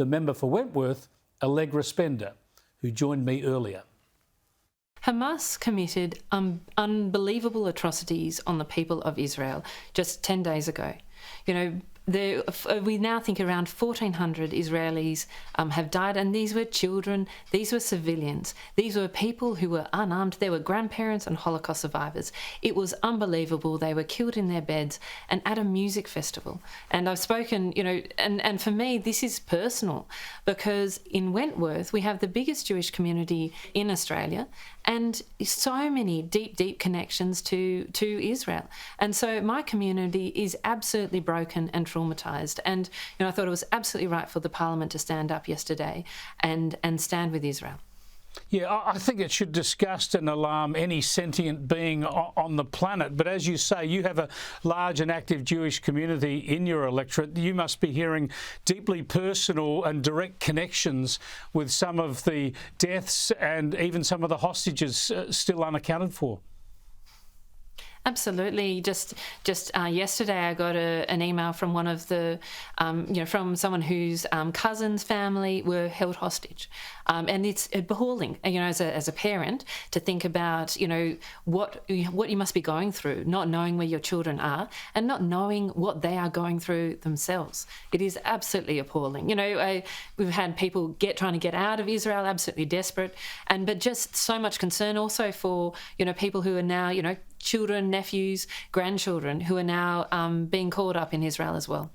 the member for Wentworth, Allegra Spender, who joined me earlier. Hamas committed unbelievable atrocities on the people of Israel just 10 days ago. You know, we now think around 1,400 Israelis have died, and these were children, these were civilians, these were people who were unarmed, they were grandparents and Holocaust survivors. It was unbelievable. They were killed in their beds and at a music festival. And I've spoken, you know, and for me, this is personal, because in Wentworth, we have the biggest Jewish community in Australia, and so many deep connections to Israel. And so my community is absolutely broken and traumatised. And you know, I thought it was absolutely right for the Parliament to stand up yesterday and stand with Israel. Yeah, I think it should disgust and alarm any sentient being on the planet. But as you say, you have a large and active Jewish community in your electorate. You must be hearing deeply personal and direct connections with some of the deaths and even some of the hostages still unaccounted for. Absolutely. Just yesterday, I got an email from one of the, from someone whose cousins' family were held hostage, and it's appalling. You know, as a parent, to think about, you know, what you must be going through, not knowing where your children are, and not knowing what they are going through themselves. It is absolutely appalling. You know, we've had people trying to get out of Israel, absolutely desperate, but just so much concern also for, you know, people who are now, you know, children, nephews, grandchildren who are now being caught up in Israel as well.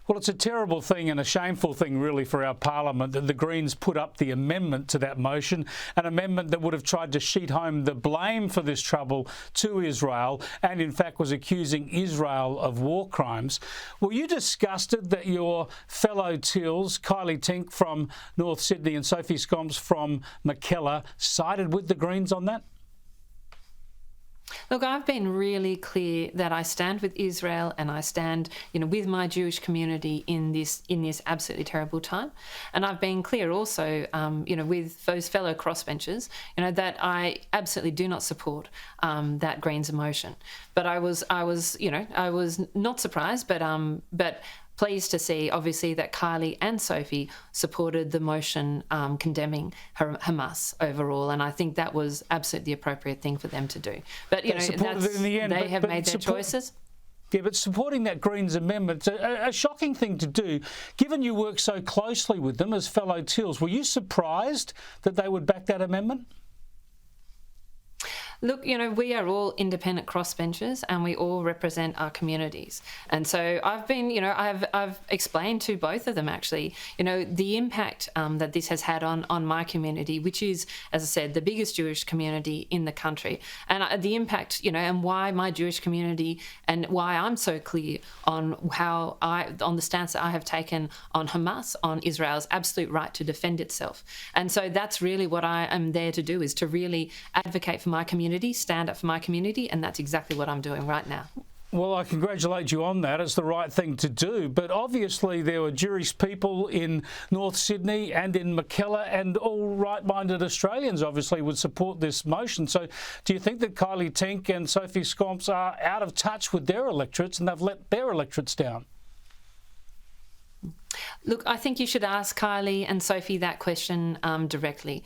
Well, it's a terrible thing and a shameful thing, really, for our Parliament that the Greens put up the amendment to that motion, an amendment that would have tried to sheet home the blame for this trouble to Israel and, in fact, was accusing Israel of war crimes. Were you disgusted that your fellow Teals, Kylie Tink from North Sydney and Sophie Scomps from Mackellar, sided with the Greens on that? Look, I've been really clear that I stand with Israel and I stand, you know, with my Jewish community in this absolutely terrible time. And I've been clear also, you know, with those fellow crossbenchers, you know, that I absolutely do not support that Greens motion. But I was not surprised, but pleased to see, obviously, that Kylie and Sophie supported the motion condemning Hamas overall, and I think that was absolutely the appropriate thing for them to do. But, you know, in the end, they have made their choices. Yeah, but supporting that Greens amendment, a shocking thing to do, given you work so closely with them as fellow Teals. Were you surprised that they would back that amendment? Look, you know, we are all independent crossbenchers and we all represent our communities. And so I've been, you know, I've explained to both of them, actually, you know, the impact that this has had on my community, which is, as I said, the biggest Jewish community in the country. And the impact, you know, and why my Jewish community and why I'm so clear on on the stance that I have taken on Hamas, on Israel's absolute right to defend itself. And so that's really what I am there to do, is to really advocate for my community, stand up for my community, and that's exactly what I'm doing right now. Well, I congratulate you on that. It's the right thing to do. But obviously there were Jewish people in North Sydney and in Mackellar, and all right-minded Australians obviously would support this motion. So do you think that Kylie Tink and Sophie Scomps are out of touch with their electorates and they've let their electorates down? Look, I think you should ask Kylie and Sophie that question directly.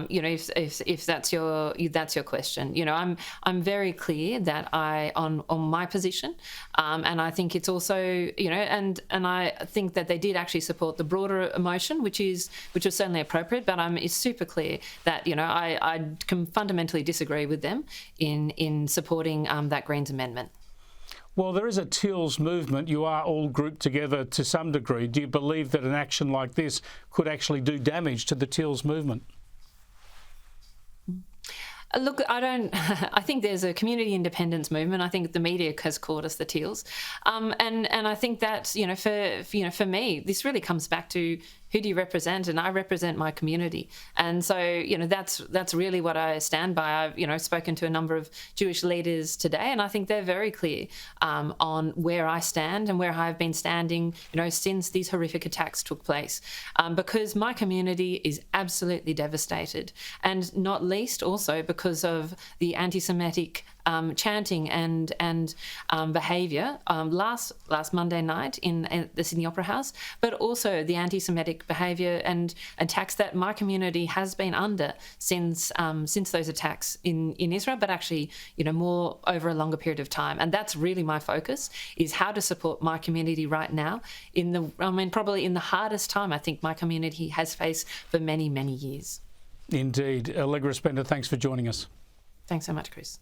You know, if that's your question. You know, I'm very clear that on my position, and I think it's also, you know, and I think that they did actually support the broader motion, which was certainly appropriate. But it's super clear that, you know, I can fundamentally disagree with them in supporting that Greens amendment. Well, there is a Teals movement. You are all grouped together to some degree. Do you believe that an action like this could actually do damage to the Teals movement? Look, I think there's a community independence movement. I think the media has called us the Teals, and I think that, you know, for me, this really comes back to who do you represent, and I represent my community, and so, you know, that's really what I stand by. I've, you know, spoken to a number of Jewish leaders today, and I think they're very clear on where I stand and where I've been standing, you know, since these horrific attacks took place, because my community is absolutely devastated, and not least also because because of the anti-Semitic chanting and behaviour last Monday night in the Sydney Opera House, but also the anti-Semitic behaviour and attacks that my community has been under since those attacks in Israel, but actually, more over a longer period of time. And that's really my focus, is how to support my community right now probably in the hardest time I think my community has faced for many, many years. Indeed. Allegra Spender, thanks for joining us. Thanks so much, Chris.